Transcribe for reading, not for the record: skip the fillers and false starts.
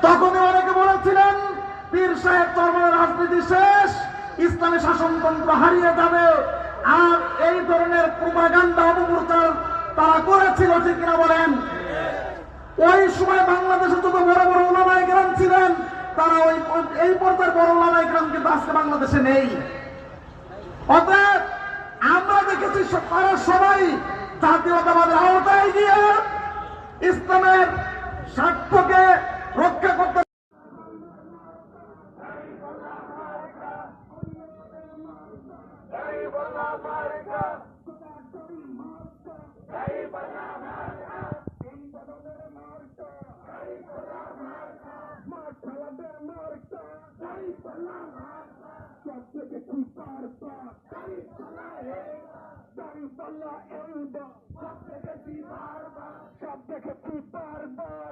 তখনই অনেকে বলেছিলেন পীর সাহেব চরমনের রাজনীতি শেষ, ইসলামী শাসনতন্ত্র হারিয়ে যাবে। আর এই ধরনের প্রোপাগান্ডা অপপ্রচার তারা করেছিল, ঠিক কিনা বলেন? ওই সময় বাংলাদেশে যত বড় বড় ওলামায়ে কেরাম ছিলেন, তারা এই পর্যায়ের বড় ওলামায়ে কেরাম কিন্তু আজকে বাংলাদেশে নেই। অতএব আমরা দেখেছি তারা সবাই জাতীয়তাবাদের আওতায় গিয়ে ইসলামের স্বার্থকে রক্ষা করতে সব দেখেছি বারবার